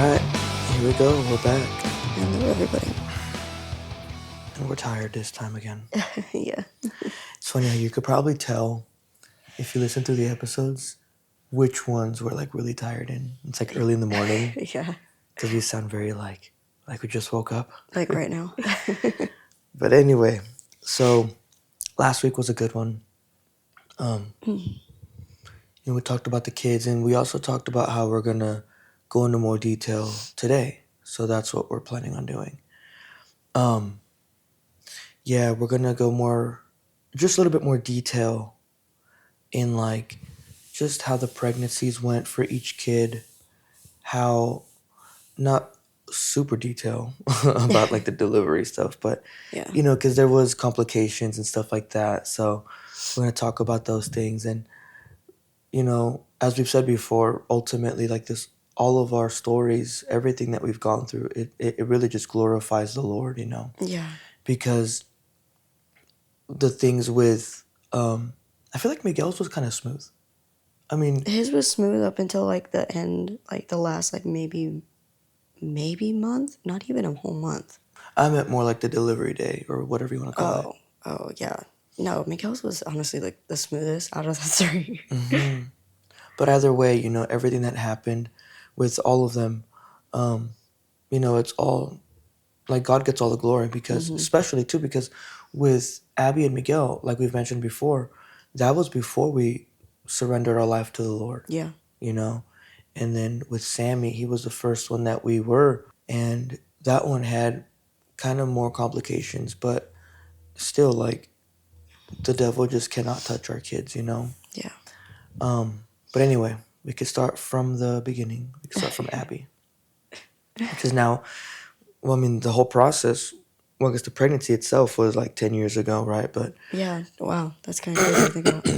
Alright, here we go. We're back. Hello, everybody. And we're tired this time again. Yeah. It's funny how you could probably tell if you listen to the episodes which ones we're like really tired in. It's like early in the morning Yeah. because we sound very like we just woke up. Like right now. But anyway, so last week was a good one. We talked about the kids, and we also talked about how we're gonna go into more detail today. So that's what we're planning on doing. Yeah, we're gonna go just a little bit more detail in like just how the pregnancies went for each kid, how not super detail about like the delivery stuff, but Yeah. because there was complications and stuff like that. So we're gonna talk about those things, and as we've said before, ultimately like this, all of our stories, everything that we've gone through, it really just glorifies the Lord, Yeah. because the things with I feel like Miguel's was kind of smooth. I mean, His was smooth up until like the end, like the last like maybe month, not even a whole month. I meant more like the delivery day or whatever you want to call it. Oh yeah. No, Miguel's was honestly like the smoothest out of the three. But either way, everything that happened with all of them, it's all like God gets all the glory because, especially too, because with Abby and Miguel, like we've mentioned before, that was before we surrendered our life to the Lord. Yeah. And then with Sammy, he was the first one that we were, and that one had kind of more complications, but still, like, the devil just cannot touch our kids. Yeah. But anyway, we could start from the beginning. We could start from Abby. Because now, well, I mean, the whole process, well, I guess the pregnancy itself was like 10 years ago, right? But Yeah. Wow. That's kind of crazy to think about.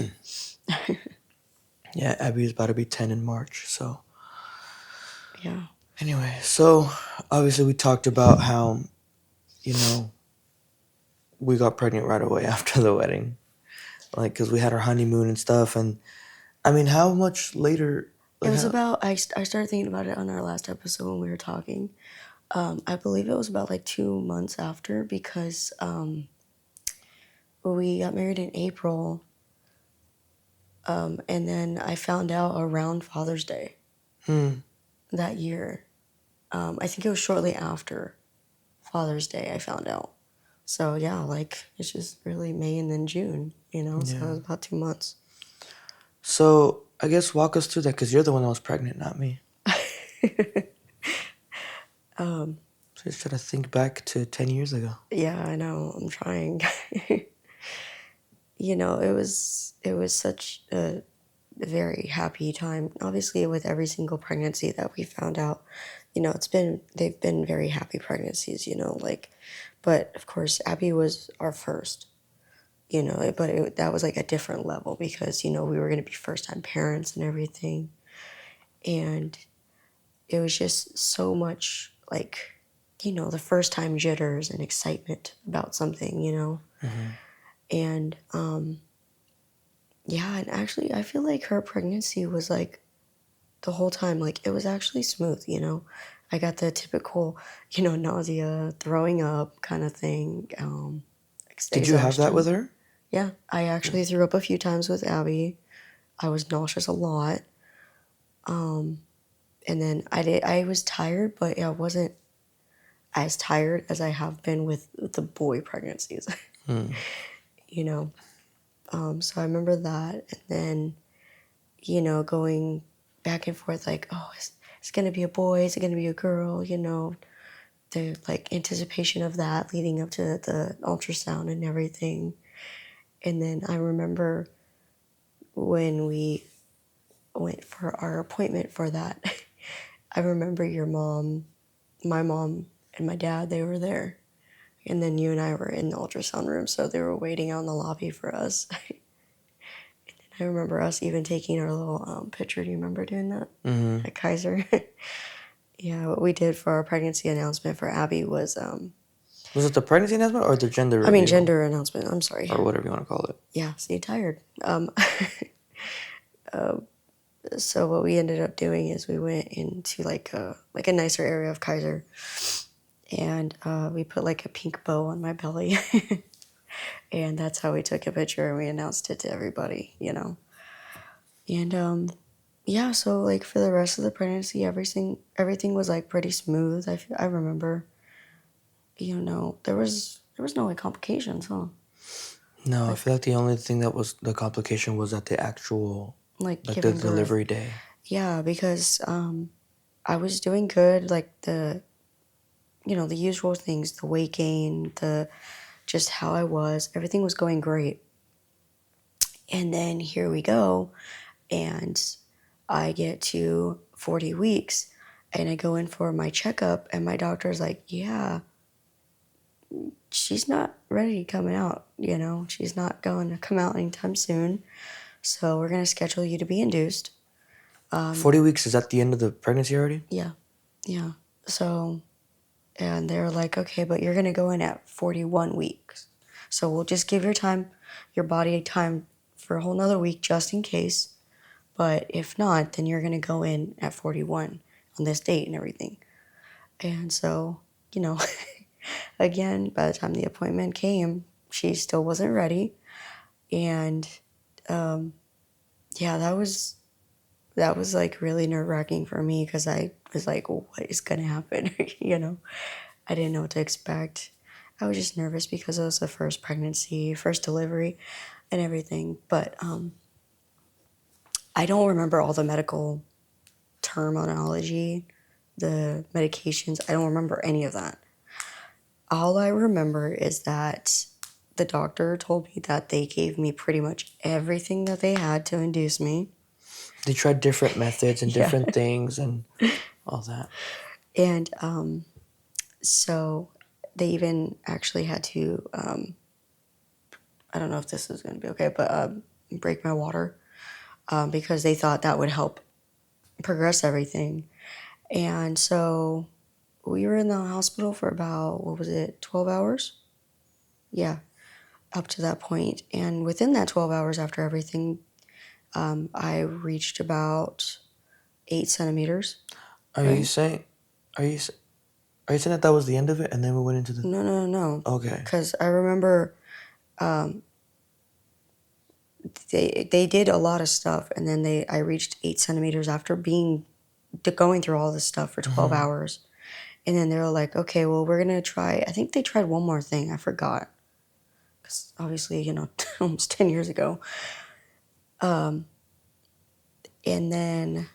yeah, Abby is about to be 10 in March, so. Yeah. Anyway, so obviously we talked about how, we got pregnant right away after the wedding. Like, because we had our honeymoon and stuff. And, I mean, how much later? It Like, was how, about, I started thinking about it on our last episode when we were talking. I believe it was about like 2 months after because we got married in April. And then I found out around Father's Day that year. I think it was shortly after Father's Day I found out. So yeah, like it's just really May and then June, so it was about 2 months. So I guess walk us through that because you're the one that was pregnant, not me. So just try to think back to 10 years ago. Yeah, I know. I'm trying. It was such a very happy time. Obviously, with every single pregnancy that we found out, they've been very happy pregnancies, but of course, Abby was our first, but that was like a different level because, we were going to be first time parents and everything. And it was just so much like, the first time jitters and excitement about something. And, yeah, and actually, I feel like her pregnancy was like the whole time, like it was actually smooth. I got the typical, nausea, throwing up kind of thing. Did you have that with her? Yeah, I actually threw up a few times with Abby. I was nauseous a lot. And then I was tired, but I wasn't as tired as I have been with the boy pregnancies. So I remember that. And then, going back and forth like, oh, it's going to be a boy, is it going to be a girl, the like anticipation of that leading up to the ultrasound and everything. And then I remember when we went for our appointment for that, I remember my mom and my dad, they were there. And then you and I were in the ultrasound room, so they were waiting out in the lobby for us. I remember us even taking our little picture. Do you remember doing that at Kaiser? Yeah, what we did for our pregnancy announcement for Abby was... Was it the pregnancy announcement or the gender reveal? gender announcement. I'm sorry. Or whatever you want to call it. Yeah, see, tired. So what we ended up doing is we went into like a nicer area of Kaiser, and we put like a pink bow on my belly, and that's how we took a picture and we announced it to everybody, you know. And yeah, so like for the rest of the pregnancy, everything was like pretty smooth. I remember, you know, there was no like complications, huh? No, I Like feel like the only thing that was the complication was at the actual, like like the giving birth. delivery day. Yeah, because I was doing good, like the usual things, the weight gain, the just how I was, everything was going great. And then here we go, and I get to 40 weeks, and I go in for my checkup, and my doctor's like, yeah, she's not ready coming out, you know, she's not going to come out anytime soon. So we're going to schedule you to be induced. 40 weeks, is that the end of the pregnancy already? Yeah, yeah. So, and they're like, okay, but you're going to go in at 41 weeks. So we'll just give your body time for a whole nother week just in case. But if not, then you're going to go in at 41 on this date and everything. And so, you know, again, by the time the appointment came, she still wasn't ready. And yeah, that was like really nerve-wracking for me because I was like, well, what is going to happen? You know, I didn't know what to expect. I was just nervous because it was the first pregnancy, first delivery, and everything. But I don't remember all the medical terminology, the medications. I don't remember any of that. All I remember is that the doctor told me that they gave me pretty much everything that they had to induce me. They tried different methods and Yeah. different things and all that. And so they even actually had to, I don't know if this is going to be okay, but break my water because they thought that would help progress everything. And so we were in the hospital for about, what was it, 12 hours? Yeah, up to that point. And within that 12 hours after everything, I reached about 8 centimeters, Are you right? saying, are you, s- are you saying that that was the end of it and then we went into the, No, no, no, no. okay. Because I remember they did a lot of stuff, and then I reached 8 centimeters after going through all this stuff for 12 hours. And then they were like, okay, well, we're going to try. I think they tried one more thing. I forgot. Because obviously, you know, almost 10 years ago. And then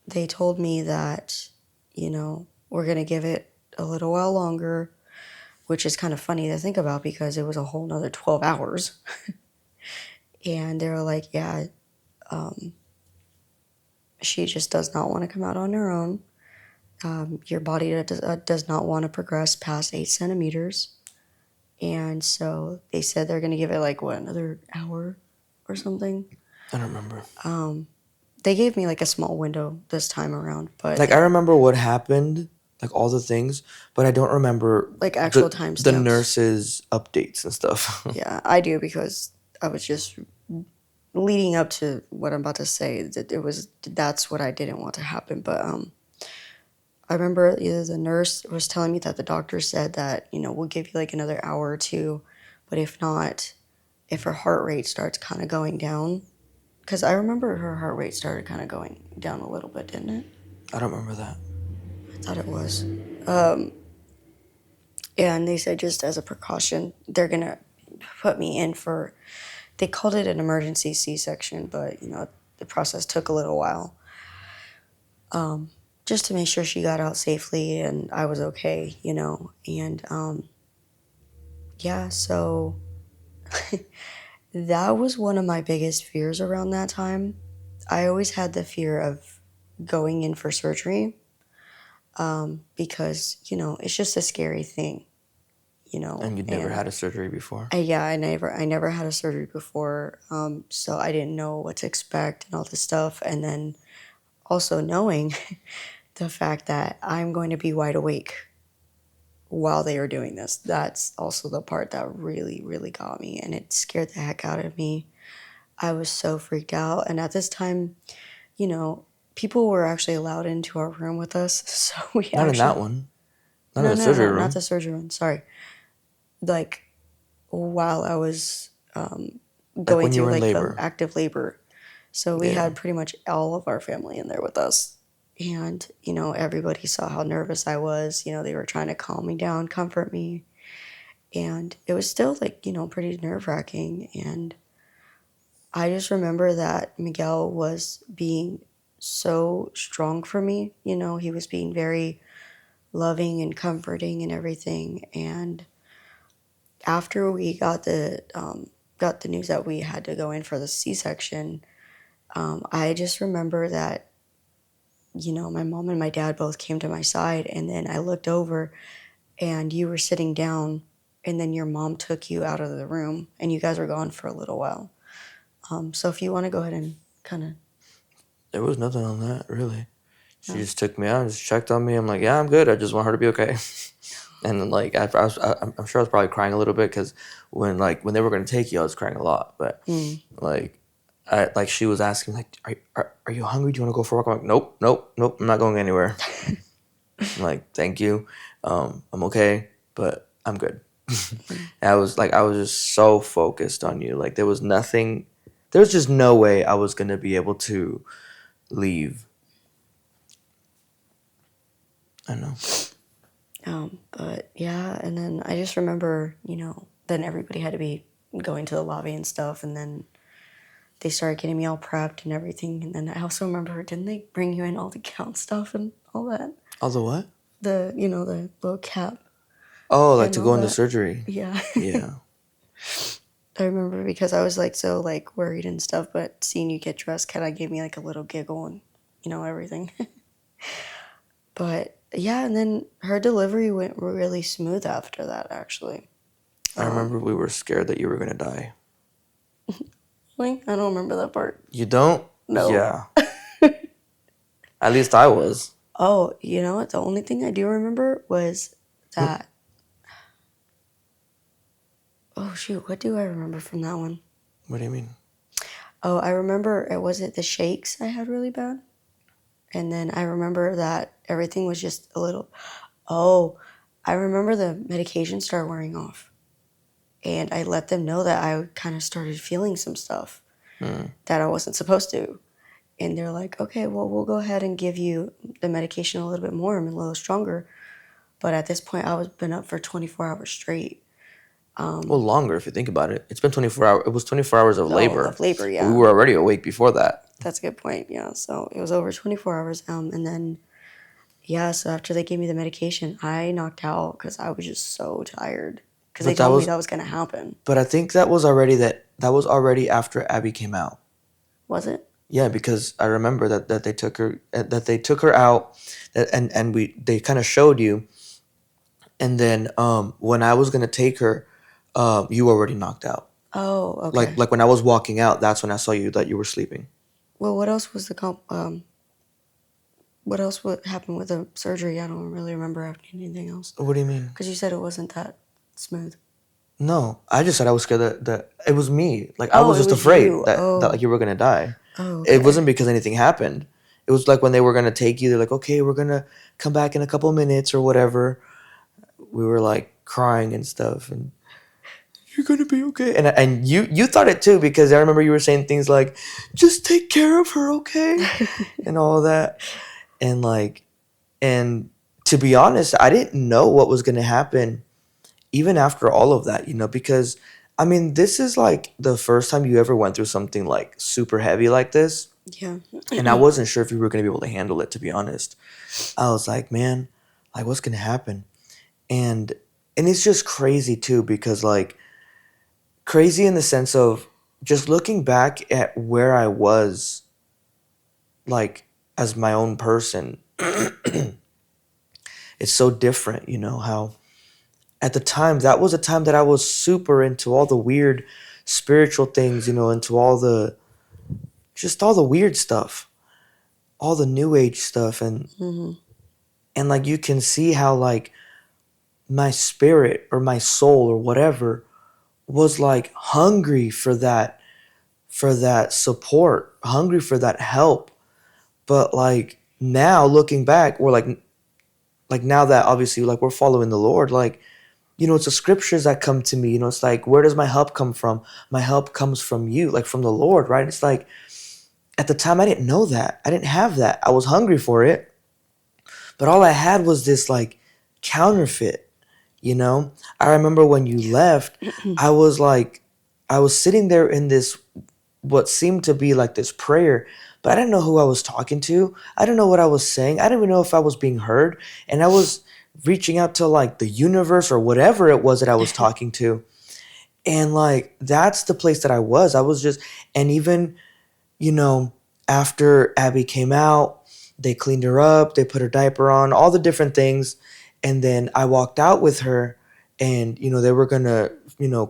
they told me that, you know, we're going to give it a little while longer, which is kind of funny to think about because it was a whole nother 12 hours. And they were like, yeah, she just does not want to come out on her own. Your body does not want to progress past 8 centimeters. And so they said they're going to give it like, what, another hour or something? I don't remember. They gave me like a small window this time around, but Like, I remember what happened, like all the things, but I don't remember like actual the timestamps. nurses' updates and stuff. Yeah, I do because I was just leading up to what I'm about to say. That's what I didn't want to happen. But I remember either the nurse was telling me that the doctor said that, you know, we'll give you like another hour or two, but if not, if her heart rate starts kind of going down, because I remember her heart rate started kind of going down a little bit, didn't it? I don't remember that. I thought it was. And they said just as a precaution, they're going to put me in for, they called it an emergency C-section, but, you know, the process took a little while. Just to make sure she got out safely and I was okay, you know. And yeah, so that was one of my biggest fears around that time. I always had the fear of going in for surgery because, you know, it's just a scary thing, you know. And you'd never And had a surgery before? yeah, I never had a surgery before, so I didn't know what to expect and all this stuff. And then also knowing the fact that I'm going to be wide awake while they were doing this. That's also the part that really, really got me, and it scared the heck out of me. I was so freaked out. And at this time, you know, people were actually allowed into our room with us. So we Not in that actually, one. Not in no, the no, surgery no, not room. the surgery room. Sorry. Like while I was Like going when you through were in like the labor. active labor. So we Yeah. had pretty much all of our family in there with us. And, everybody saw how nervous I was. They were trying to calm me down, comfort me. And it was still like, pretty nerve wracking. And I just remember that Miguel was being so strong for me. He was being very loving and comforting and everything. And after we got the news that we had to go in for the C-section, I just remember that my mom and my dad both came to my side, and then I looked over, and you were sitting down, and then your mom took you out of the room, and you guys were gone for a little while. So if you want to go ahead and kind of, There was nothing on that, really. She no, just took me out and just checked on me. I'm like, yeah, I'm good. I just want her to be okay. And then, like, I'm sure I was probably crying a little bit because when they were going to take you, I was crying a lot. But, like, she was asking, like, are you hungry? Do you want to go for a walk? I'm like, nope, nope, nope. I'm not going anywhere. I'm like, thank you. I'm okay, but I'm good. And I was just so focused on you. Like, there was just no way I was going to be able to leave. I know. but yeah, and then I just remember, then everybody had to be going to the lobby and stuff, and then they started getting me all prepped and everything. And then I also remember, didn't they bring you in all the gown stuff and all that? All the what? The little cap Oh, like and to all go into that. surgery. Yeah. Yeah. I remember because I was like so like worried and stuff, but seeing you get dressed kind of gave me like a little giggle and everything. But yeah, and then her delivery went really smooth after that actually. I remember we were scared that you were going to die. Like I don't remember that part. You don't? No. Yeah. At least I was. Oh, you know what? The only thing I do remember was that. Oh shoot, what do I remember from that one? What do you mean? Oh, I remember it wasn't the shakes I had really bad. And then I remember that everything was just a little. Oh, I remember the medication started wearing off. And I let them know that I kind of started feeling some stuff that I wasn't supposed to. And they're like, okay, well, we'll go ahead and give you the medication a little bit more and a little stronger. But at this point, I was been up for 24 hours straight. Well, longer if you think about it. It's been 24 hours. It was 24 hours of Oh, labor. of labor, We yeah. were already awake before that. That's a good point, yeah. So it was over 24 hours. And then, yeah, so after they gave me the medication, I knocked out because I was just so tired. Because they But that told me was that was going to happen. but I think that was already after Abby came out. Was it? Yeah, because I remember that they took her out, and they kind of showed you, and then when I was gonna take her, you were already knocked out. Oh, Like okay. like when I was walking out, that's when I saw you that you were sleeping. Well, what else was what else would happen with the surgery? I don't really remember anything else. What do you mean? Because you said it wasn't that smooth. No, I just said I was scared that it was me. Like I Oh, was it just was afraid you. that Oh, like you were gonna die. oh, It okay. wasn't because anything happened. It was like when they were gonna take you. They're like, okay, we're gonna come back in a couple minutes or whatever. We were like crying and stuff, and you're gonna be okay. And you thought it too because I remember you were saying things like, just take care of her, okay, and all that. And like, and to be honest, I didn't know what was gonna happen even after all of that, because I mean, this is like the first time you ever went through something like super heavy like this. Yeah. And I wasn't sure if you were going to be able to handle it, to be honest. I was like, man, like, what's going to happen? And, and it's just crazy too, because like, crazy in the sense of just looking back at where I was, like, as my own person, it's so different, how at the time, that was a time that I was super into all the weird spiritual things, into all the weird stuff, all the new age stuff. And like, you can see how like my spirit or my soul or whatever was like hungry for for that support, hungry for that help. But like now looking back, we're like now that obviously like we're following the Lord, like it's the scriptures that come to me. It's like, where does my help come from? My help comes from you, like from the Lord, right? It's like at the time I didn't know that. I didn't have that. I was hungry for it, but all I had was this like counterfeit, I remember when you left, I was like, I was sitting there in this, what seemed to be like this prayer, but I didn't know who I was talking to. I didn't know what I was saying. I didn't even know if I was being heard. And I was reaching out to like the universe or whatever it was that I was talking to. And like, that's the place that I was. I was just, and even you know, after Abby came out, they cleaned her up, they put her diaper on, all the different things. And then I walked out with her and, they were going to,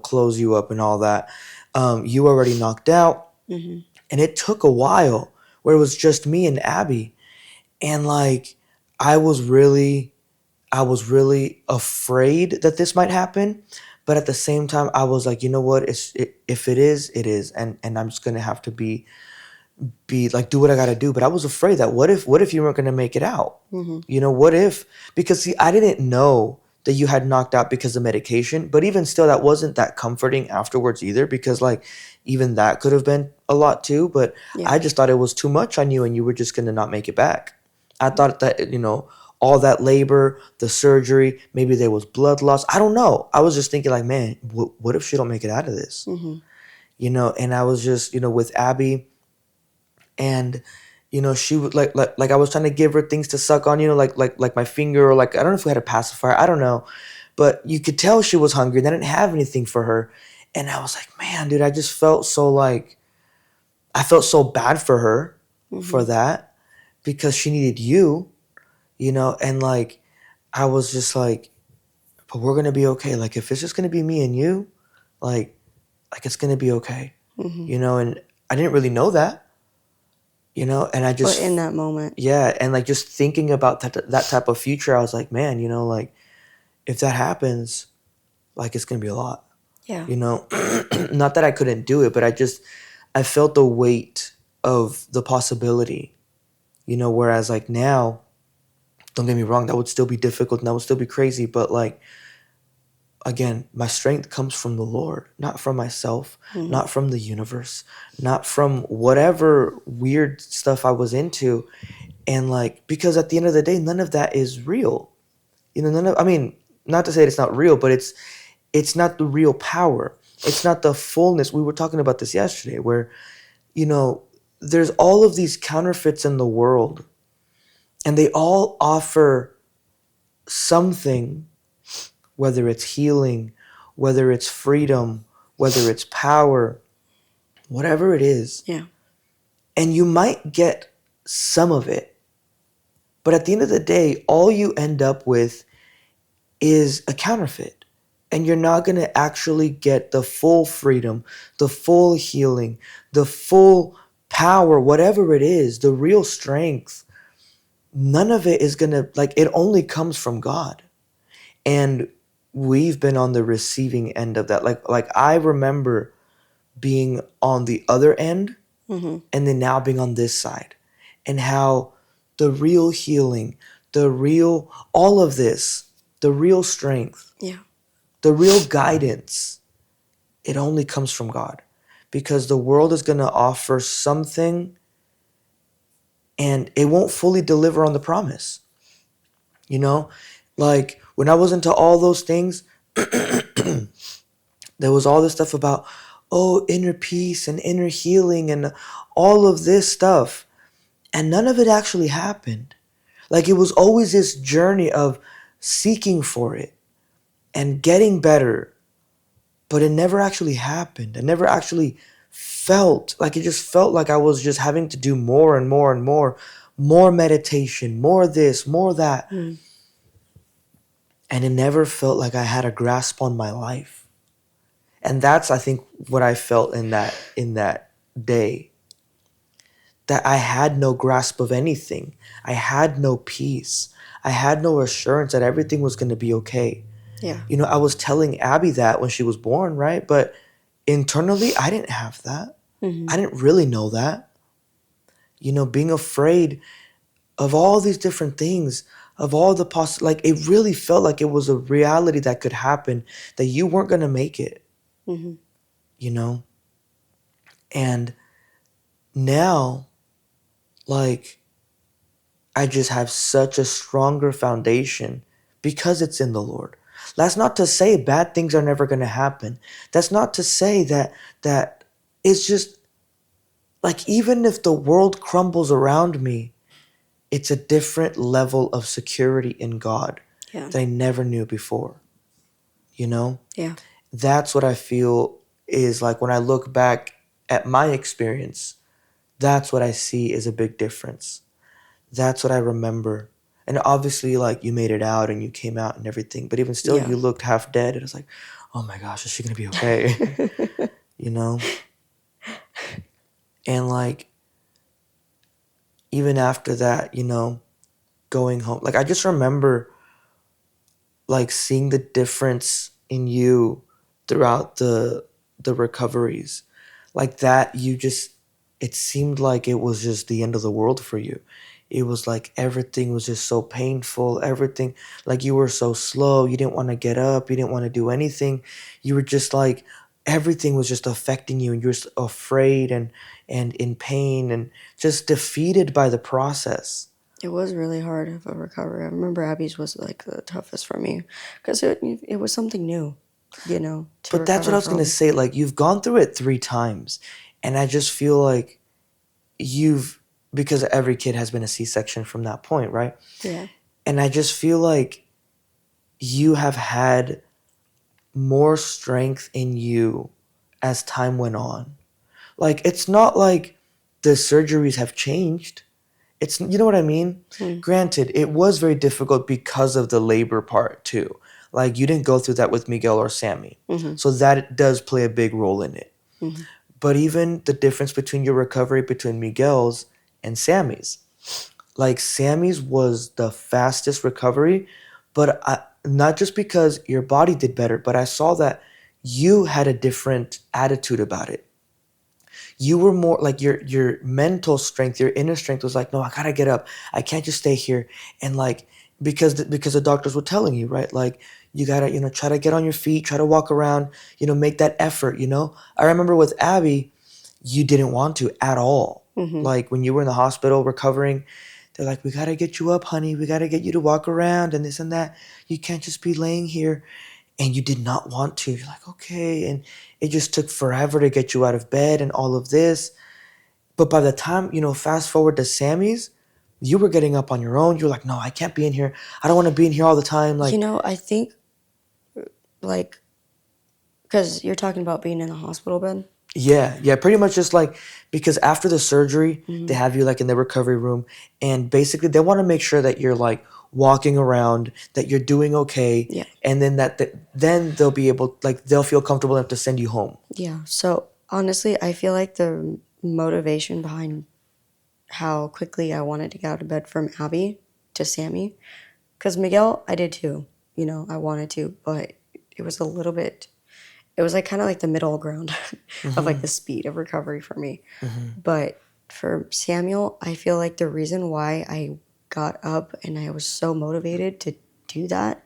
close you up and all that. You already knocked out. Mm-hmm. And it took a while where it was just me and Abby. And like, I was really, I was really afraid that this might happen. But at the same time, I was like, you know what? If it is, it is. And I'm just going to have to be like do what I got to do. But I was afraid that what if you weren't going to make it out? Mm-hmm. What if, because see, I didn't know that you had knocked out because of medication, but even still that wasn't that comforting afterwards either, because like even that could have been a lot too. But Yeah. I just thought it was too much on you and you were just going to not make it back. I thought that all that labor, the surgery, maybe there was blood loss, I don't know. I was just thinking like, man, what if she don't make it out of this? Mm-hmm. And I was just with Abby, and she would like I was trying to give her things to suck on, like my finger, or like I don't know if we had a pacifier, I don't know, but you could tell she was hungry and I didn't have anything for her. And I was like, man, dude, I just felt so like I felt so bad for her Mm-hmm. for that, because she needed and like I was just like, but we're gonna be okay, like if it's just gonna be me and you, like it's gonna be okay. Mm-hmm. And I didn't really know that, and I But in just, that moment, yeah, and like just thinking about that type of future, I was like, man, like if that happens, like it's gonna be a lot, yeah, not that I couldn't do it, but I felt the weight of the possibility, whereas like now, don't get me wrong, that would still be difficult and that would still be crazy, but like again, my strength comes from the Lord, not from myself, mm-hmm. not from the universe, not from whatever weird stuff I was into. And like, because at the end of the day, none of that is real. I mean, not to say it's not real, but it's not the real power. It's not the fullness. We were talking about this yesterday, where, you know, there's all of these counterfeits in the world, and they all offer something, whether it's healing, whether it's freedom, whether it's power, whatever it is. Yeah. And you might get some of it, but at the end of the day, all you end up with is a counterfeit. And you're not going to actually get the full freedom, the full healing, the full power, whatever it is, the real strength. None of it is going to, like, it only comes from God. And we've been on the receiving end of that. Like I remember being on the other end, Mm-hmm. and then now being on this side, and how the real healing, the real, all of this, the real strength, Yeah. the real guidance, it only comes from God, because the world is going to offer something and it won't fully deliver on the promise. You know, like when I was into all those things, there was all this stuff about, oh, inner peace and inner healing and all of this stuff. And none of it actually happened. Like it was always this journey of seeking for it and getting better, but it never actually happened. I never actually felt like, it just felt like I was just having to do more and more and more meditation, more this, more that. Mm. And it never felt like I had a grasp on my life. And that's, I think, what I felt in that day, that I had no grasp of anything. I had no peace. I had no assurance that everything was going to be okay. Yeah. I was telling Abby that when she was born, right? But internally, I didn't have that. I didn't really know that. Being afraid of all these different things, of all the like it really felt like it was a reality that could happen, that you weren't going to make it, you know? And now, like, I just have such a stronger foundation because it's in the Lord. That's not to say bad things are never going to happen. That's not to say that it's just like, even if the world crumbles around me, it's a different level of security in God Yeah. that I never knew before. You know? Yeah. That's what I feel is like when I look back at my experience, that's what I see is a big difference. That's what I remember. And obviously, like, you made it out and you came out and everything, but even still, Yeah. you looked half dead. And it's like, oh my gosh, is she gonna be okay? you know? And like, even after that, going home, like, I just remember like seeing the difference in you throughout the recoveries, like that you just, it seemed like it was just the end of the world for you. It was like everything was just so painful, everything, like you were so slow, you didn't want to get up, you didn't want to do anything, you were just like, everything was just affecting you, and you're afraid and in pain and just defeated by the process. It was really hard of a recovery. I remember Abby's was like the toughest for me because it was something new, to But that's what I recover was gonna from. say. Like, you've gone through it 3 times, and I just feel like you've, because every kid has been a C-section from that point, right? Yeah. And I just feel like you have had more strength in you as time went on. Like, it's not like the surgeries have changed. It's, you know what I mean? Granted, it was very difficult because of the labor part too. Like, you didn't go through that with Miguel or Sammy. So that does play a big role in it. But even the difference between your recovery between Miguel's and Sammy's. Like, Sammy's was the fastest recovery, but not just because your body did better, but I saw that you had a different attitude about it. You were more like, your mental strength, your inner strength was like, no, I gotta get up, I can't just stay here. And like, because the doctors were telling you, right, like, you gotta, try to get on your feet, try to walk around, make that effort. I remember with Abby, you didn't want to at all. Like, when you were in the hospital recovering, they're like, we gotta get you up, honey, we gotta get you to walk around and this and that, you can't just be laying here. And you did not want to. You're like, okay. And it just took forever to get you out of bed and all of this. But by the time, fast forward to Sammy's, you were getting up on your own. You're like, no, I can't be in here. I don't want to be in here all the time. Like, I think, like, because you're talking about being in the hospital bed. yeah, pretty much just like, because after the surgery, they have you like in the recovery room, and basically they want to make sure that you're like walking around, that you're doing okay, Yeah. and then then they'll be able, like, they'll feel comfortable enough to send you home. Yeah. So honestly, I feel like the motivation behind how quickly I wanted to get out of bed from Abby to Sammy, because Miguel, I did too. I wanted to, but it was a little bit. It was like kind of like the middle ground of like the speed of recovery for me. But for Samuel, I feel like the reason why I got up and I was so motivated to do that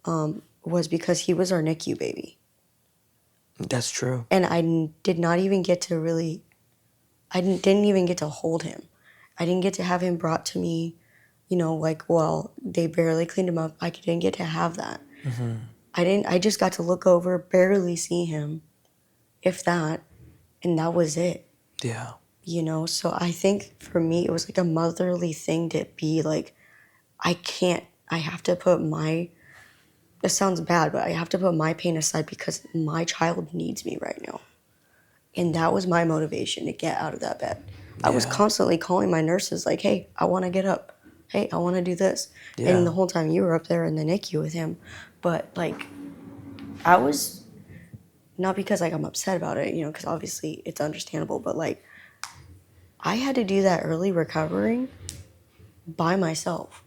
was because he was our NICU baby. That's true. And I did not even get to really, didn't even get to hold him. I didn't get to have him brought to me, like, well, they barely cleaned him up. I didn't get to have that. I just got to look over, barely see him, if that, and that was it. Yeah. So I think for me, it was like a motherly thing to be like, I have to put it sounds bad, but I have to put my pain aside because my child needs me right now. And that was my motivation to get out of that bed. I was Yeah. constantly calling my nurses like, hey, I want to get up. Hey, I want to do this. Yeah. And the whole time you were up there in the NICU with him. But like, I was, not because like I'm upset about it, because obviously it's understandable, but like, I had to do that early recovering by myself,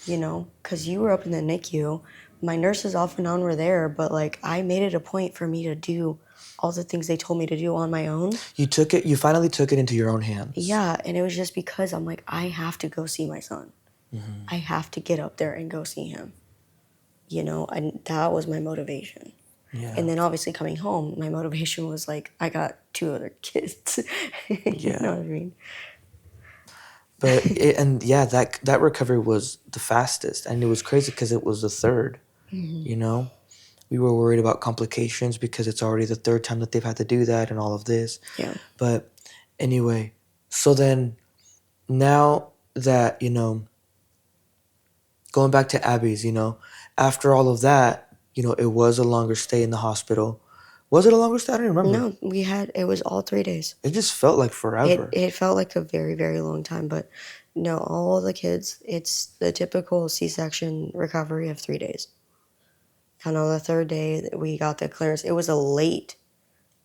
because you were up in the NICU. My nurses off and on were there, but like I made it a point for me to do all the things they told me to do on my own. You finally took it into your own hands. Yeah, and it was just because I'm like, I have to go see my son. I have to get up there and go see him. And that was my motivation. Yeah. And then obviously coming home, my motivation was like, I got 2 other kids. You know what I mean? But that recovery was the fastest, and it was crazy because it was the third. We were worried about complications because it's already the third time that they've had to do that and all of this. Yeah. But anyway, so then now that going back to Abby's, after all of that, it was a longer stay in the hospital. Was it a longer stay? I don't remember. No, it was all 3 days. It just felt like forever. It felt like a very, very long time, but no, all the kids, it's the typical C-section recovery of 3 days. And on the third day, we got the clearance. It was a late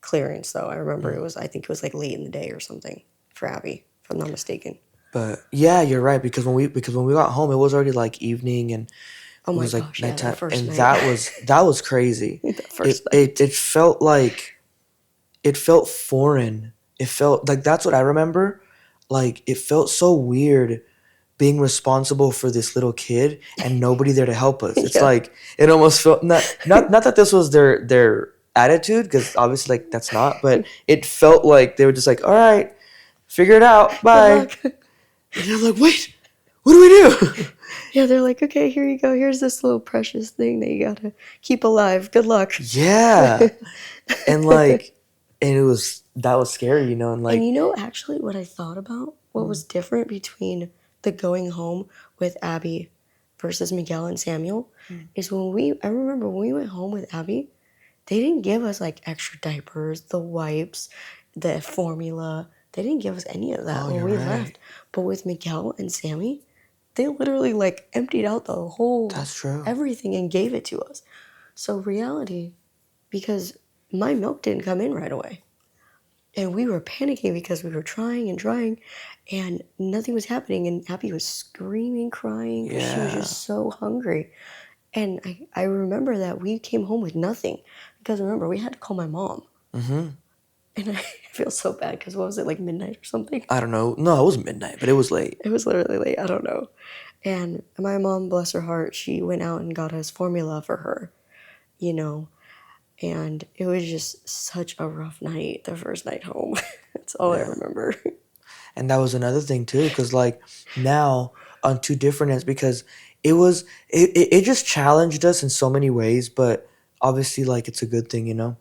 clearance, though. I remember I think it was like late in the day or something for Abby, if I'm not mistaken. But yeah, you're right, because when we got home, it was already like evening, and Oh it my was like gosh, yeah, nighttime, that first and night. that was crazy. That first night. It felt like, it felt foreign. It felt like, that's what I remember. Like, it felt so weird being responsible for this little kid and nobody there to help us. It's Yeah. like, it almost felt not that this was their attitude, because obviously, like, that's not, but it felt like they were just like, all right, figure it out, bye. Good luck. And I'm like, wait, what do we do? Yeah, they're like, okay, here you go. Here's this little precious thing that you gotta keep alive. Good luck. Yeah. And like, and that was scary, and like. And actually what I thought about, what was different between the going home with Abby versus Miguel and Samuel, is I remember when we went home with Abby, they didn't give us like extra diapers, the wipes, the formula. They didn't give us any of that when we left. But with Miguel and Sammy, they literally like emptied out the whole That's true. everything and gave it to us. So reality, because my milk didn't come in right away. And we were panicking because we were trying and nothing was happening. And Abby was screaming, crying. She was just so hungry. And I remember that we came home with nothing. Because remember, we had to call my mom. Mm-hmm. And I feel so bad because what was it, like midnight or something? I don't know. No, it was midnight, but it was late. It was literally late. I don't know. And my mom, bless her heart, she went out and got us formula for her, And it was just such a rough night, the first night home. That's all I remember. And that was another thing too, because like now on two different ends, because it just challenged us in so many ways, but obviously like it's a good thing.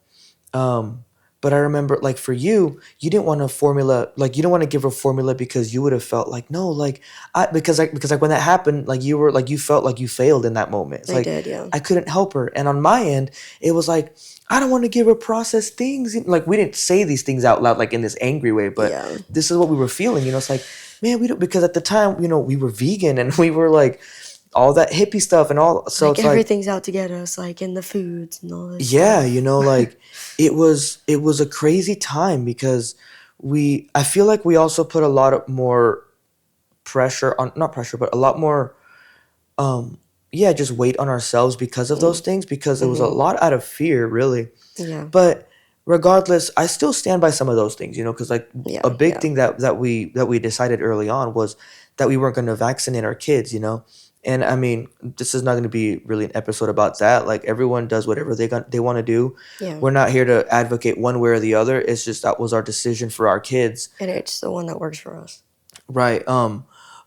But I remember, like, for you, you didn't want a formula, like you didn't want to give her formula because you would have felt like, no, like because when that happened, like you felt like you failed in that moment. It's I like, did, yeah. I couldn't help her. And on my end, it was like, I don't want to give her processed things. Like, we didn't say these things out loud, like in this angry way, but this is what we were feeling. It's like, man, we don't, because at the time, we were vegan and we were like all that hippie stuff and all. So like it's everything's out to get us, like in the foods and all this. Yeah, stuff. like it was a crazy time because I feel like we also put a lot of more pressure on, not pressure, but a lot more just weight on ourselves because of those things, because it was a lot out of fear, really. Yeah. But regardless, I still stand by some of those things, because like a big thing that we decided early on was that we weren't going to vaccinate our kids, And I mean, this is not going to be really an episode about that. Like, everyone does whatever they want to do. Yeah. We're not here to advocate one way or the other. It's just that was our decision for our kids. And it's the one that works for us. Right.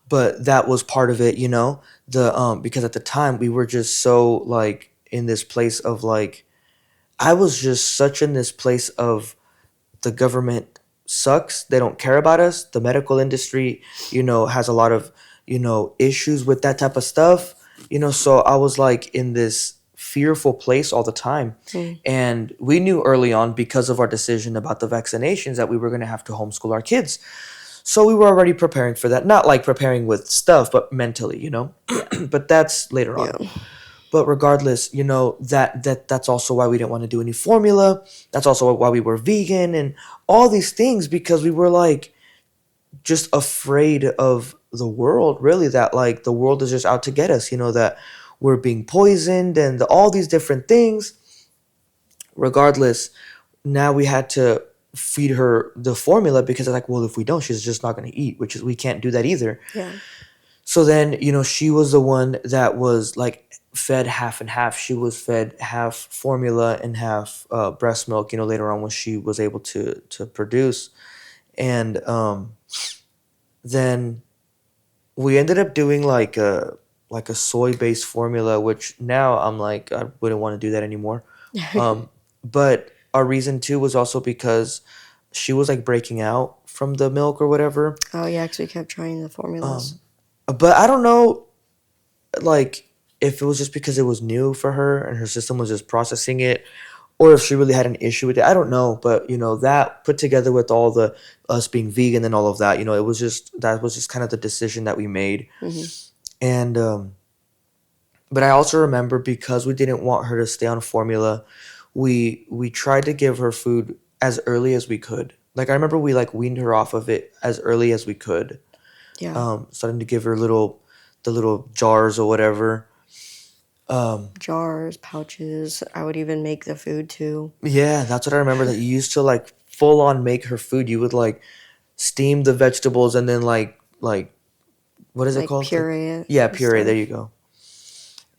But that was part of it, because at the time we were just so like in this place of like, I was just such in this place of the government sucks. They don't care about us. The medical industry, has a lot of issues with that type of stuff, so I was like in this fearful place all the time. And we knew early on, because of our decision about the vaccinations, that we were going to have to homeschool our kids. So we were already preparing for that, not like preparing with stuff, but mentally, but that's later on. Yeah. But regardless, that's also why we didn't want to do any formula. That's also why we were vegan and all these things, because we were like just afraid of the world, really, that like the world is just out to get us, that we're being poisoned and all these different things. Regardless, now we had to feed her the formula because it's like, well, if we don't, she's just not going to eat, which is we can't do that either. Yeah. So then, she was the one that was like fed half and half. She was fed half formula and half breast milk, later on when she was able to produce. And then we ended up doing like a soy-based formula, which now I'm like, I wouldn't want to do that anymore. But our reason too was also because she was like breaking out from the milk or whatever. Oh yeah, because we kept trying the formulas. But I don't know, like, if it was just because it was new for her and her system was just processing it, or if she really had an issue with it. I don't know. But that put together with all the us being vegan and all of that, that was just kind of the decision that we made. And but I also remember, because we didn't want her to stay on formula, we tried to give her food as early as we could. Like, I remember we like weaned her off of it as early as we could. Yeah. Starting to give her the little jars or whatever. Jars, pouches. I would even make the food too. Yeah, that's what I remember, that you used to like full on make her food. You would like steam the vegetables and then like what is it Like called? Like, puree it yeah, and puree. There stuff. you go.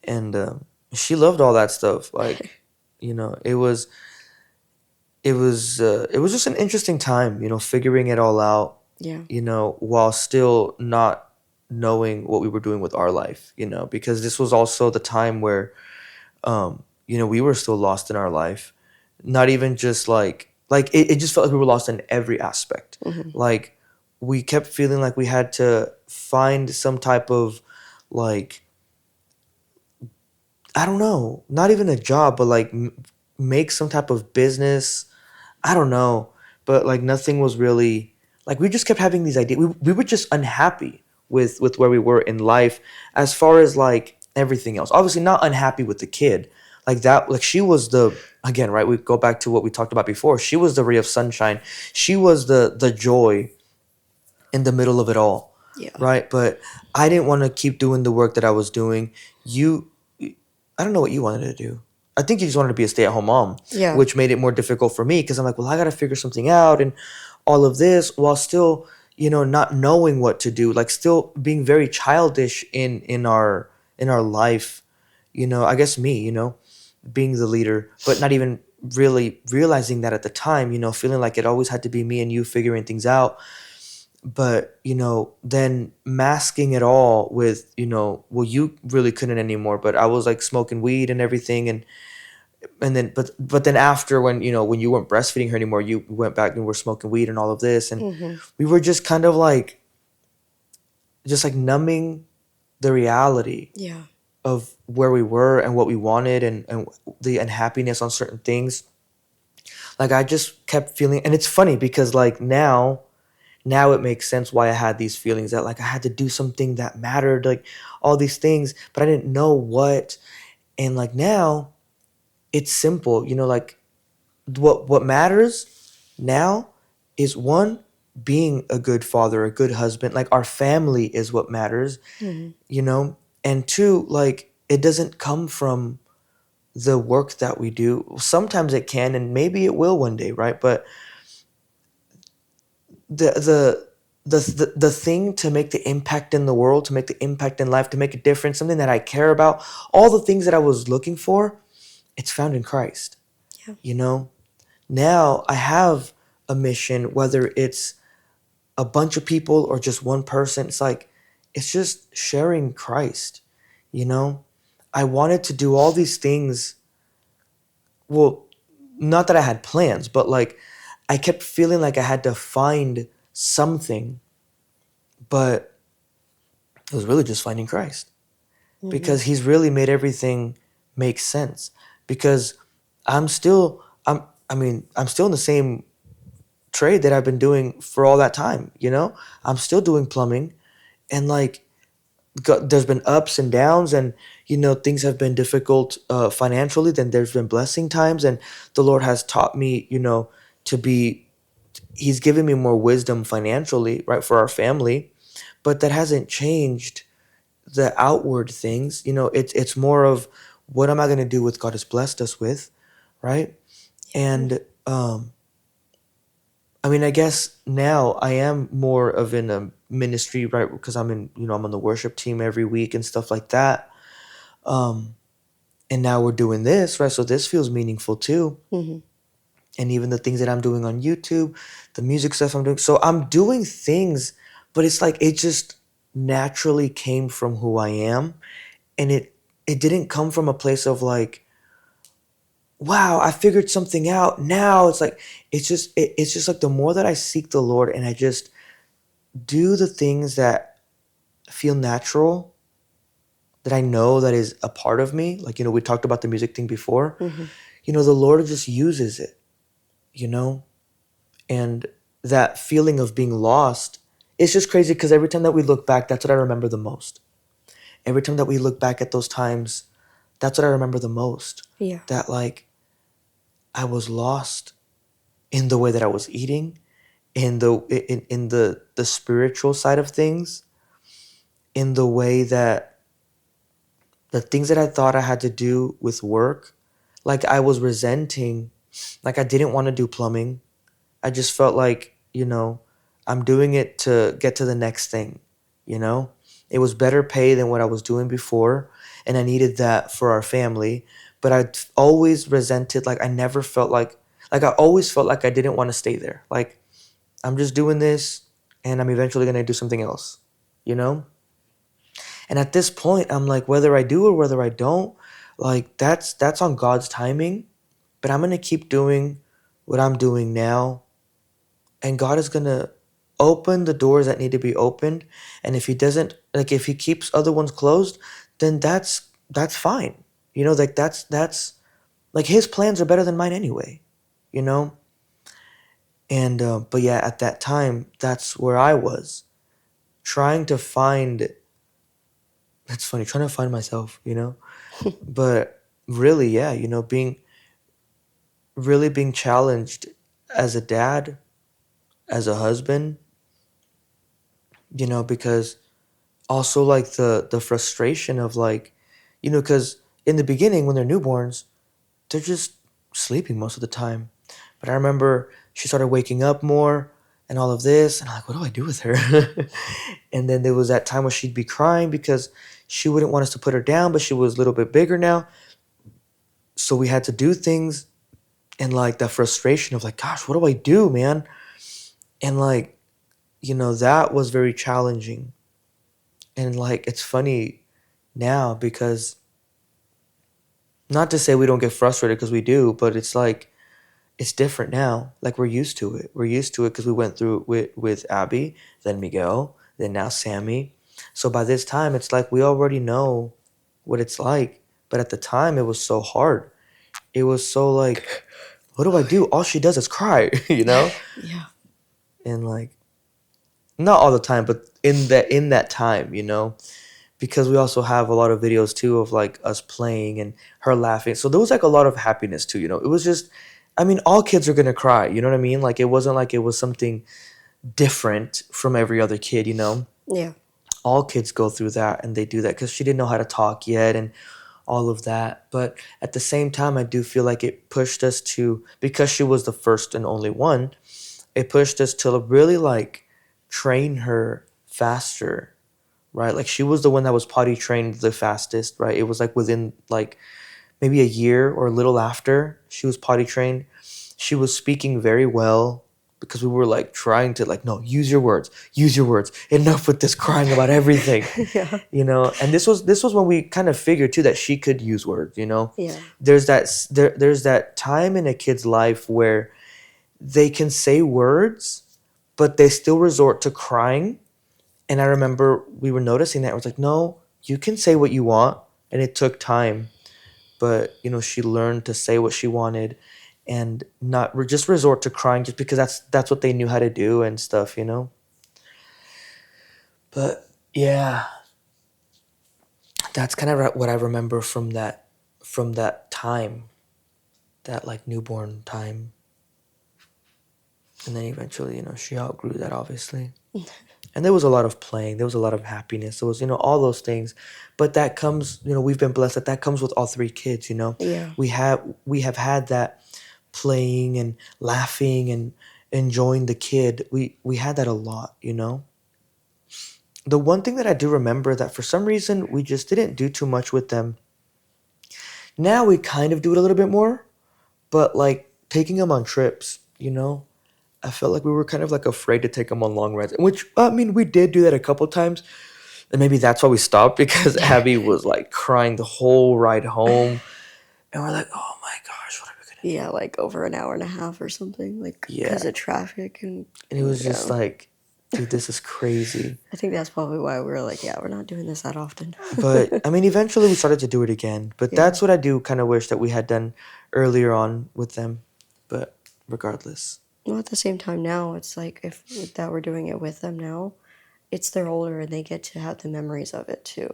And she loved all that stuff. Like, it was just an interesting time, figuring it all out, Yeah. while still not knowing what we were doing with our life, because this was also the time where, we were still lost in our life. Not even just like it just felt like we were lost in every aspect. Like, we kept feeling like we had to find some type of, like, I don't know, not even a job, but like make some type of business. I don't know, but like nothing was really, like, we just kept having these ideas. We were just unhappy with where we were in life, as far as like everything else. Obviously, not unhappy with the kid, like that. Like, she was the, again, right. We go back to what we talked about before. She was the ray of sunshine. She was the joy in the middle of it all, Yeah. right? But I didn't want to keep doing the work that I was doing. You, I don't know what you wanted to do. I think you just wanted to be a stay-at-home mom, Yeah. which made it more difficult for me, because I'm like, well, I got to figure something out and all of this, while still, not knowing what to do, like still being very childish in our life. I guess me, being the leader, but not even really realizing that at the time, feeling like it always had to be me and you figuring things out. But then masking it all with, well, you really couldn't anymore, but I was like smoking weed and everything. And then but then after, when when you weren't breastfeeding her anymore, you went back and were smoking weed and all of this. And we were just kind of like, just like numbing the reality Yeah. of where we were and what we wanted, and the unhappiness on certain things. Like, I just kept feeling, and it's funny because like now it makes sense why I had these feelings, that like I had to do something that mattered, like all these things, but I didn't know what. And like now it's simple, like what matters now is, one, being a good father, a good husband, like our family is what matters, you know? And two, like, it doesn't come from the work that we do. Sometimes it can, and maybe it will one day, right? But the the the thing to make the impact in the world, to make the impact in life, to make a difference, something that I care about, all the things that I was looking for, it's found in Christ. Yeah. You know, now I have a mission, whether it's a bunch of people or just one person. It's like, it's just sharing Christ. You know, I wanted to do all these things. Well, not that I had plans, but like, I kept feeling like I had to find something, but it was really just finding Christ, because he's really made everything make sense. Because I'm still, I'm still in the same trade that I've been doing for all that time, I'm still doing plumbing, and like, there's been ups and downs, and things have been difficult financially, then there's been blessing times, and the Lord has taught me, to be, he's given me more wisdom financially, right, for our family. But that hasn't changed the outward things. It's more of, what am I going to do with God has blessed us with, right? Yeah. And um I mean, I guess now I am more of in a ministry, right? Because I'm in, I'm on the worship team every week and stuff like that. Um, and now we're doing this, right? So this feels meaningful too. Mm-hmm. And even the things that I'm doing on YouTube, the music stuff I'm doing. So I'm doing things, but it's like it just naturally came from who I am, and it didn't come from a place of like, wow, I figured something out. Now it's like it's just like the more that I seek the Lord and I just do the things that feel natural, that I know that is a part of me. Like, we talked about the music thing before. Mm-hmm. The Lord just uses it, you know? And that feeling of being lost, it's just crazy because every time that we look back, that's what I remember the most. Every time that we look back at those times, that's what I remember the most. Yeah. That like I was lost in the way that I was eating, in the spiritual side of things, in the way that the things that I thought I had to do with work, like I was resenting, like I didn't want to do plumbing. I just felt like, I'm doing it to get to the next thing, you know? It was better pay than what I was doing before, and I needed that for our family. But I always resented, like I never felt like I always felt like I didn't want to stay there. Like I'm just doing this and I'm eventually going to do something else, you know? And at this point, I'm like, whether I do or whether I don't, like that's on God's timing. But I'm gonna keep doing what I'm doing now, and God is gonna open the doors that need to be opened. And if He doesn't, like, if He keeps other ones closed, then that's fine. Like that's like His plans are better than mine anyway. You know. And but yeah, at that time, that's where I was trying to find. That's funny, trying to find myself. But really, yeah, being really being challenged as a dad, as a husband, because also like the frustration of like, because in the beginning when they're newborns, they're just sleeping most of the time. But I remember she started waking up more and all of this, and I'm like, what do I do with her? And then there was that time where she'd be crying because she wouldn't want us to put her down, but she was a little bit bigger now. So we had to do things, and like that frustration of like, gosh, what do I do, man? And like, that was very challenging. And like, it's funny now because not to say we don't get frustrated because we do, but it's like, it's different now. Like, we're used to it. We're used to it because we went through it with Abby, then Miguel, then now Sammy. So by this time, it's like we already know what it's like. But at the time, it was so hard. It was so like, what do I do? All she does is cry, you know? Yeah. And like, not all the time, but in that time, because we also have a lot of videos too of like us playing and her laughing. So there was like a lot of happiness too, It was just, I mean, all kids are gonna cry, you know what I mean? Like it wasn't like it was something different from every other kid. Yeah. All kids go through that and they do that because she didn't know how to talk yet and all of that. But at the same time, I do feel like it pushed us to, because she was the first and only one, it pushed us to really like train her faster, right? Like she was the one that was potty trained the fastest, right? It was like within like maybe a year or a little after she was potty trained. She was speaking very well because we were like trying to like, no, use your words. Enough with this crying about everything, Yeah. And this was when we kind of figured too that she could use words. Yeah. There's that time in a kid's life where they can say words, but they still resort to crying. And I remember we were noticing that. I was like, no, you can say what you want. And it took time. But, she learned to say what she wanted and not just resort to crying just because that's what they knew how to do and stuff. But yeah, that's kind of what I remember from that time, that like newborn time. And then eventually, she outgrew that obviously. And there was a lot of playing, there was a lot of happiness, there was all those things, but that comes, we've been blessed that comes with all three kids. Yeah. We have had that playing and laughing and enjoying the kid. We had that a lot, you know. The one thing that I do remember that for some reason we just didn't do too much with them. Now we kind of do it a little bit more, but like taking them on trips, you know. I felt like we were kind of like afraid to take them on long rides, which I mean we did do that a couple times, and maybe that's why we stopped because Abby was like crying the whole ride home, and we're like, oh my gosh, what are we gonna Yeah, like over an hour and a half or something, like do? because Yeah, of traffic and it was just yeah. like, dude, this is crazy. I think that's probably why we were like, yeah, we're not doing this that often. But I mean, eventually we started to do it again. But Yeah. that's what I do kind of wish that we had done earlier on with them. But regardless, Well, at the same time now, it's like if that we're doing it with them now, it's they're older and they get to have the memories of it too.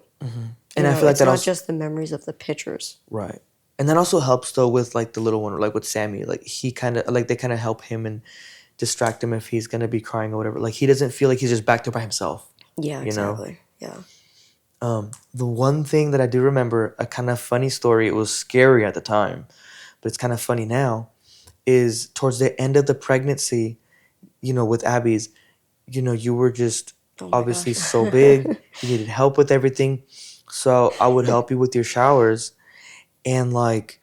and I feel like It's that not also just the memories of the pictures. right, and that also helps though with like the little one, like with Sammy. Like he kind of like they kind of help him and distract him if he's gonna be crying or whatever. Like he doesn't feel like he's just back there by himself. Yeah, You know. exactly. Yeah. The one thing that I do remember, a kind of funny story. It was scary at the time, but it's kind of funny now. Is towards the end of the pregnancy, you know, with Abby's, you know, you were just Oh my obviously gosh. so big. You needed help with everything. So I would help you with your showers. And like,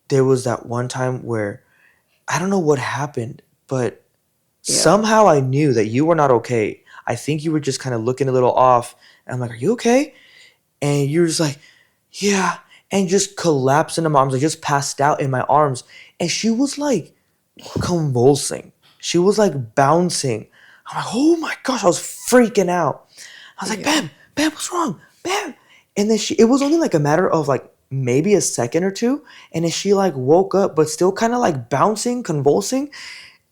there was that one time where I don't know what happened, but Yeah. somehow I knew that you were not okay. I think you were just kind of looking a little off. And I'm like, are you okay? And you're just like, yeah. And just collapsed into my arms. I just passed out in my arms. And she was like convulsing. She was like bouncing. I'm like, oh my gosh, I was freaking out. I was like, Yeah. Bam, what's wrong? Bam. And then it was only like a matter of like maybe a second or two. And then she like woke up, but still kind of like bouncing, convulsing.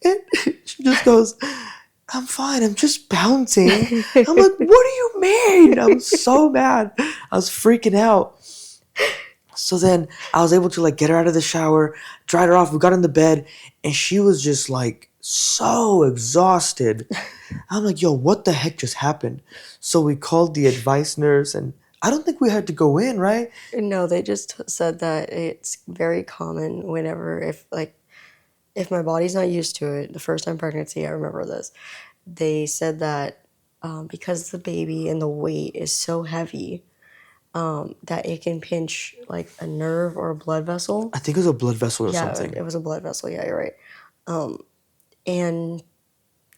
And she just goes, I'm fine. I'm just bouncing. I'm like, what do you mean? I was so mad. I was freaking out. So then I was able to like get her out of the shower, dried her off. We got in the bed, and she was just like so exhausted. I'm like, yo, what the heck just happened? So we called the advice nurse, and I don't think we had to go in, right? No, they just said that it's very common whenever if my body's not used to it, the first time pregnancy, I remember this. They said that because the baby and the weight is so heavy, that it can pinch like a nerve or a blood vessel. I think it was a blood vessel or Yeah, something. it was a blood vessel. Yeah, you're right. And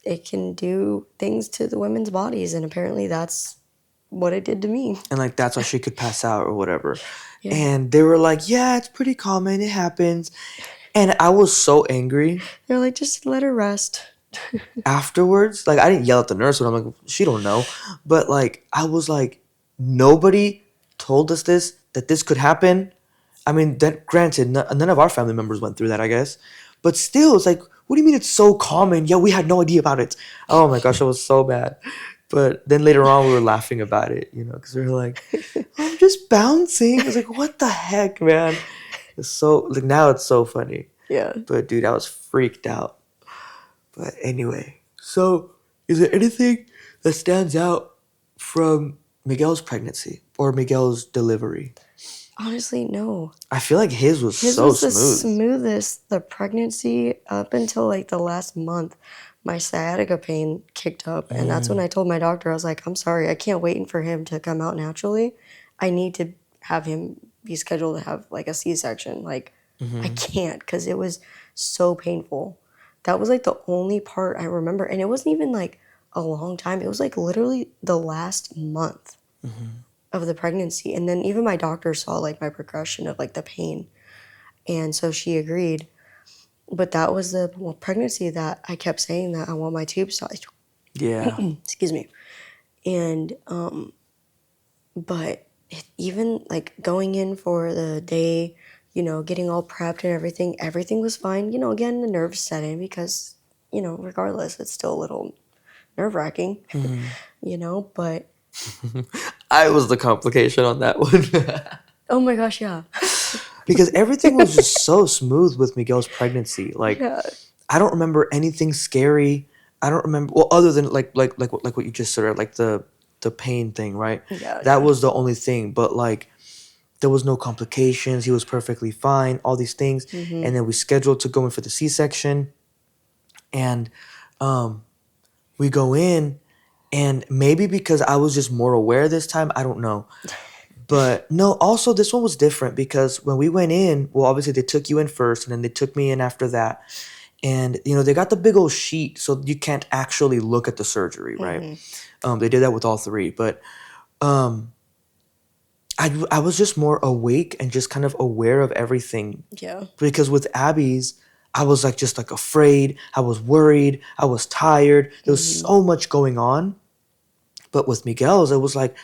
it can do things to the women's bodies, and apparently that's what it did to me. And like that's why she could pass out or whatever. Yeah. And they were like, yeah, it's pretty common. It happens. And I was so angry. They're like, just let her rest. Afterwards, like I didn't yell at the nurse, but I'm like, she don't know. But like I was like, nobody told us that this could happen. I mean, that granted, none of our family members went through that, I guess. But still, it's like, what do you mean it's so common? Yeah, we had no idea about it. Oh my gosh, I was so bad. But then later on, we were laughing about it, you know, because we were like, I'm just bouncing. I was like, what the heck, man? It's so, like, now it's so funny. Yeah. But dude, I was freaked out. But anyway, so is there anything that stands out from Miguel's pregnancy or Miguel's delivery? Honestly, no. I feel like his was His so was the smooth. smoothest. The pregnancy up until like the last month, my sciatica pain kicked up, and that's when I told my doctor, I was like, I'm sorry, I can't wait for him to come out naturally. I need to have him be scheduled to have like a C-section. Like I can't because it was so painful. That was like the only part I remember, and it wasn't even like a long time. It was like literally the last month of the pregnancy. And then even my doctor saw like my progression of like the pain. And so she agreed. But that was the pregnancy that I kept saying that I want my tubes tied. Yeah. Excuse me. And, but even like going in for the day, you know, getting all prepped and everything was fine. You know, again, the nerves set in because, you know, regardless, it's still a little nerve wracking, you know, but. I was the complication on that one. Oh my gosh, yeah. Because everything was just so smooth with Miguel's pregnancy. Like, Yeah. I don't remember anything scary. I don't remember, well, other than like what you just said, like the pain thing, right? Yeah. That was the only thing. But like, there was no complications. He was perfectly fine. All these things, and then we scheduled to go in for the C-section, and um, we go in, and maybe because I was just more aware this time, I don't know. But no, also this one was different because when we went in, well, obviously they took you in first, and then they took me in after that. And they got the big old sheet, so you can't actually look at the surgery, right? They did that with all three, but um, I was just more awake and just kind of aware of everything. Yeah. Because with Abby's, I was like just like afraid. I was worried. I was tired. There was so much going on. But with Miguel's, it was like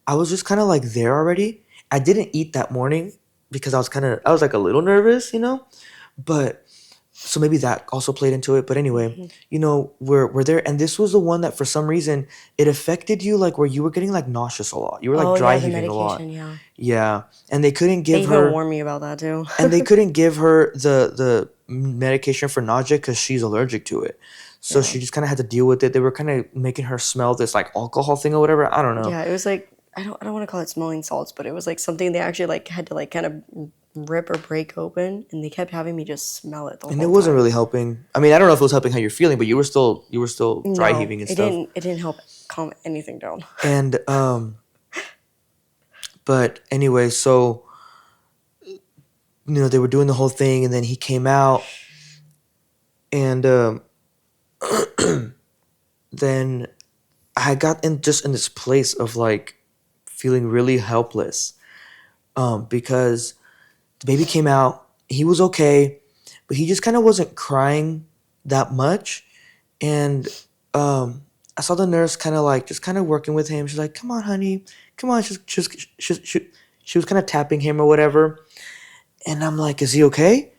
I was just kind of like there already. I didn't eat that morning because I was like a little nervous, But so maybe that also played into it. But anyway, we're there, and this was the one that for some reason it affected you, like where you were getting like nauseous a lot. You were like Oh dry yeah, the heaving a lot. medication. Yeah. Yeah, and they couldn't They give even her, warned me about that too. and they couldn't give her the medication for nausea because she's allergic to it. So Yeah. she just kind of had to deal with it. They were kind of making her smell this like alcohol thing or whatever. I don't know. Yeah, it was like I don't want to call it smelling salts, but it was like something they actually like had to like kind of rip or break open, and they kept having me just smell it the And it whole wasn't time. really helping. I mean, I don't know if it was helping how you're feeling, but you were still dry No, heaving and it stuff. didn't. It didn't help calm anything down. And but anyway, so they were doing the whole thing, and then he came out, and then I got in just in this place of like feeling really helpless, because the baby came out, he was okay, but he just kind of wasn't crying that much, and I saw the nurse kind of like just kind of working with him. She's like, "Come on, honey, come on." She was kind of tapping him or whatever, and I'm like, "Is he okay?"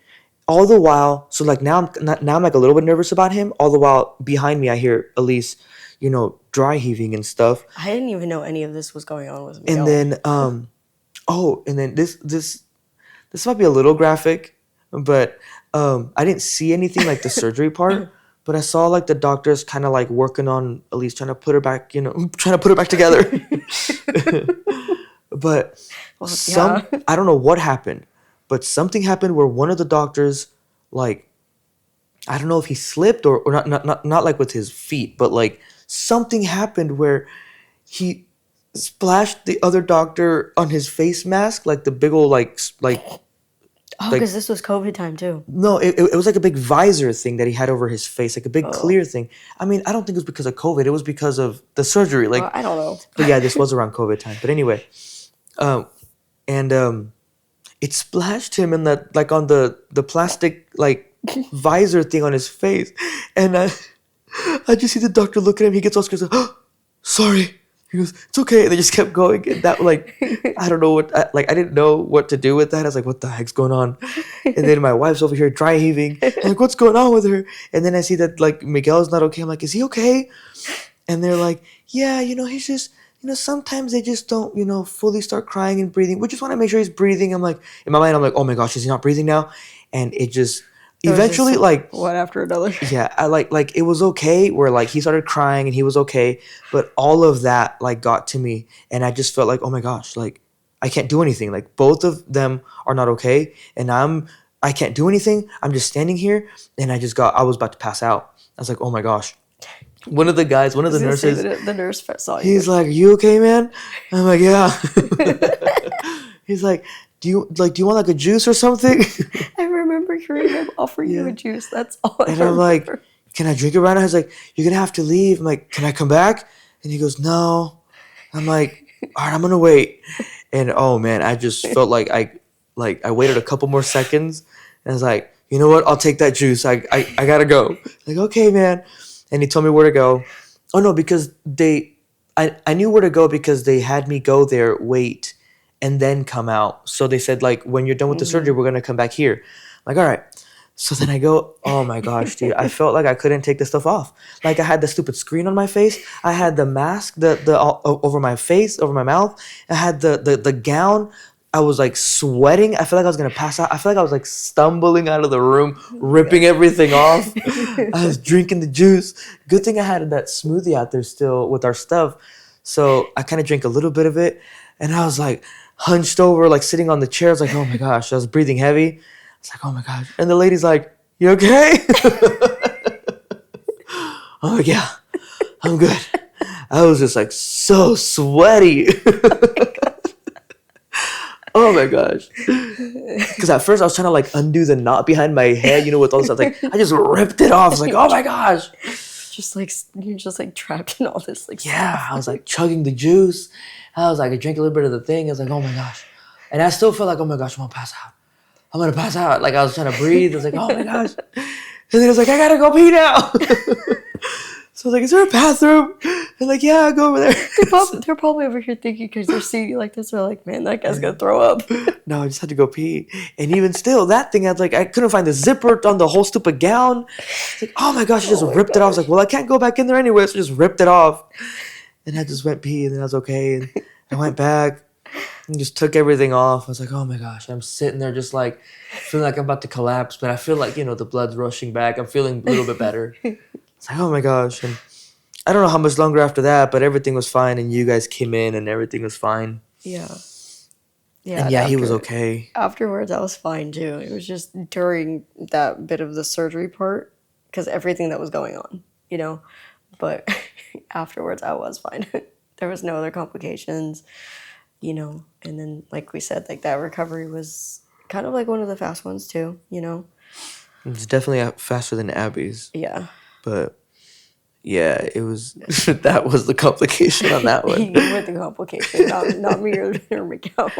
All the while, so like now I'm like a little bit nervous about him. All the while behind me, I hear Elise, dry heaving and stuff. I didn't even know any of this was going on with And Miguel. then and then this might be a little graphic, but I didn't see anything like the surgery part, but I saw like the doctors kind of like working on Elise, trying to put her back, trying to put her back together. But Well, yeah. I don't know what happened, but something happened where one of the doctors, like, I don't know if he slipped or not like with his feet, but like something happened where he splashed the other doctor on his face mask, like the big old like Oh, like because this was COVID time too. no, it was like a big visor thing that he had over his face, like a big Oh, clear thing. I mean, I don't think it was because of COVID. It was because of the surgery. well, Like, I don't know. but yeah, this was around COVID time. But anyway, and it splashed him in that like on the plastic like visor thing on his face, and I just see the doctor look at him. He gets all scared. Like, oh, sorry. He goes, it's okay. And they just kept going. And that like, I don't know what I didn't know what to do with that. I was like, what the heck's going on? And then my wife's over here dry heaving. I'm like, what's going on with her? And then I see that like Miguel's not okay. I'm like, is he okay? And they're like, yeah, he's just, sometimes they just don't, fully start crying and breathing. We just want to make sure he's breathing. I'm like, in my mind, I'm like, oh my gosh, is he not breathing now? And it just, It was eventually, just like, one after another. yeah, I like it was okay where like he started crying and he was okay, but all of that like got to me, and I just felt like, oh my gosh, like I can't do anything. Like both of them are not okay, and I can't do anything. I'm just standing here, and I was about to pass out. I was like, oh my gosh. One of the guys, one I of the was gonna say nurses, that the nurse saw you. he's like, "You okay, man?" I'm like, "Yeah." He's like, "Do you want like a juice or something?" I remember hearing him offer you a Yeah. juice. That's all I And I'm like, remember. "Can I drink it right now?" He's like, "You're gonna have to leave." I'm like, "Can I come back?" And he goes, "No." I'm like, "All right, I'm gonna wait." And oh man, I just felt like I waited a couple more seconds, and I was like, "You know what? I'll take that juice. I gotta go." Like, okay, man. And he told me where to go. Oh no, because I knew where to go because they had me go there, wait, and then come out. So they said like, when you're done with the surgery, we're gonna come back here. I'm like, all right. So then I go, oh my gosh, dude, I felt like I couldn't take the stuff off. Like I had the stupid screen on my face. I had the mask, the over my face, over my mouth. I had the gown. I was like sweating. I felt like I was gonna pass out. I felt like I was like stumbling out of the room, ripping everything off. I was drinking the juice. Good thing I had that smoothie out there still with our stuff. So I kind of drank a little bit of it, And I was like hunched over, like sitting on the chair. I was like, oh my gosh. I was breathing heavy. I was like, oh my gosh. And the lady's like, you okay? I'm like, yeah, I'm good. I was just like so sweaty. Oh my gosh. Because at first I was trying to like undo the knot behind my head, with all this stuff. Like I just ripped it off. I was like, oh my gosh. Just like you're just like trapped in all this like Yeah. stuff. I was like chugging the juice. I was like, I drank a little bit of the thing. I was like, oh my gosh. And I still felt like, oh my gosh, I'm gonna pass out. I'm gonna pass out. Like I was trying to breathe. I was like, oh my gosh. And then I was like, I gotta go pee now. So I was like, is there a bathroom? And like, yeah, go over there. They're probably over here thinking because they're seeing you like this. They're like, man, that guy's gonna throw up. No, I just had to go pee. And even still, that thing, I couldn't find the zipper on the whole stupid gown. It's like, oh my gosh, I just ripped it off. I was like, well, I can't go back in there anyway. So I just ripped it off. And I just went pee and then I was okay. And I went back and just took everything off. I was like, oh my gosh. I'm sitting there just like feeling like I'm about to collapse. But I feel like, the blood's rushing back. I'm feeling a little bit better. It's like, oh my gosh. And I don't know how much longer after that, but everything was fine. And you guys came in and everything was fine. Yeah. Yeah. And yeah, he was okay. Afterwards, I was fine too. It was just during that bit of the surgery part, because everything that was going on, But afterwards, I was fine. There was no other complications, And then, like we said, like that recovery was kind of like one of the fast ones too, It's definitely faster than Abby's. Yeah. But yeah, it was that was the complication on that one. You were the complication, not me or Miguel.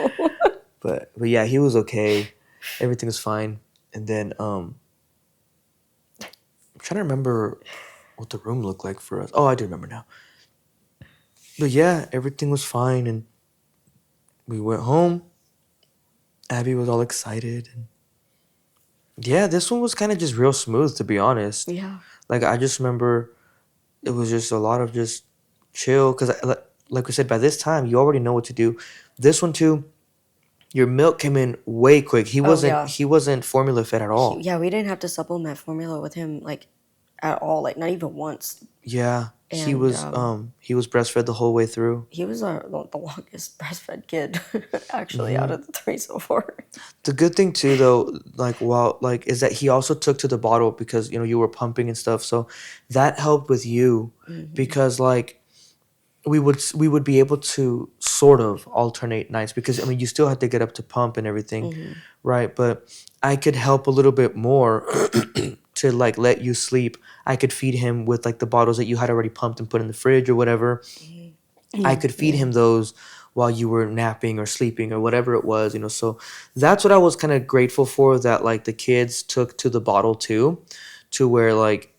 But yeah, he was okay. Everything was fine. And then I'm trying to remember what the room looked like for us. Oh, I do remember now. But yeah, everything was fine and we went home. Abby was all excited and yeah, this one was kind of just real smooth, to be honest. Yeah. Like I just remember it was just a lot of just chill because like we said, by this time you already know what to do. This one too, your milk came in way quick. He wasn't formula fed at all. Yeah, we didn't have to supplement formula with him like at all, like not even once. Yeah, he was breastfed the whole way through. He was the longest breastfed kid actually out of the three so far. The good thing too though, is that he also took to the bottle because you were pumping and stuff, so that helped with you because like we would be able to sort of alternate nights because you still had to get up to pump and everything, right? But I could help a little bit more to like let you sleep. I could feed him with like the bottles that you had already pumped and put in the fridge or whatever. I could feed him those while you were napping or sleeping or whatever it was, So that's what I was kind of grateful for, that like the kids took to the bottle too, to where like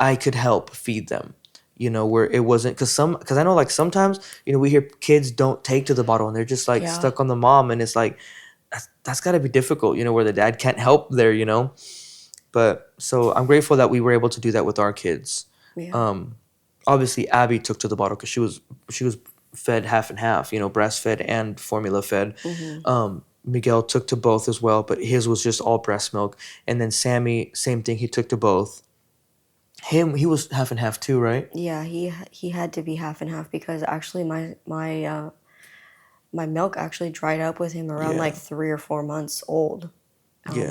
I could help feed them. Where it wasn't because I know like sometimes we hear kids don't take to the bottle and they're just like stuck on the mom, and it's like that's got to be difficult, where the dad can't help there, But so I'm grateful that we were able to do that with our kids. Yeah. Obviously Abby took to the bottle because she was fed half and half, breastfed and formula fed. Miguel took to both as well, but his was just all breast milk. And then Sammy, same thing, he took to both. He was half and half too, right? Yeah, he had to be half and half because actually my milk actually dried up with him around like 3 or 4 months old.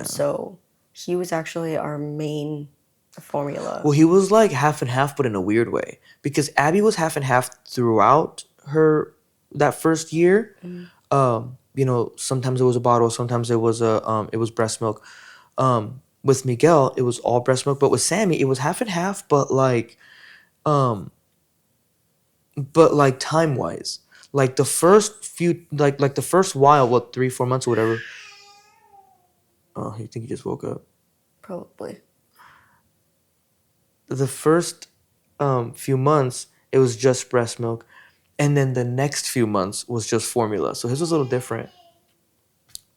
So he was actually our main formula. Well, he was like half and half, but in a weird way, because Abby was half and half throughout that first year. Sometimes it was a bottle, sometimes it was breast milk. With Miguel, it was all breast milk, but with Sammy, it was half and half, but like time wise, like the first few, like the first while, 3-4 months or whatever. Oh, you think he just woke up? Probably. The first few months, it was just breast milk, and then the next few months was just formula. So his was a little different.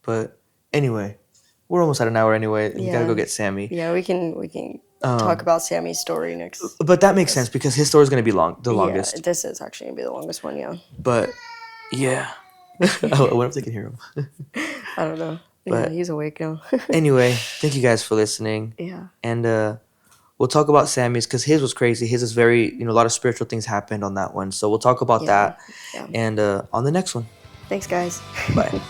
But anyway. We're almost at an hour anyway. You gotta go get Sammy. Yeah, we can talk about Sammy's story next. But that makes sense because his story is gonna be the longest. Yeah, this is actually gonna be the longest one. Yeah. But yeah, I wonder if they can hear him. I don't know. But he's awake now. Anyway, thank you guys for listening. Yeah. And we'll talk about Sammy's because his was crazy. His is very a lot of spiritual things happened on that one. So we'll talk about that. Yeah. And on the next one. Thanks, guys. Bye.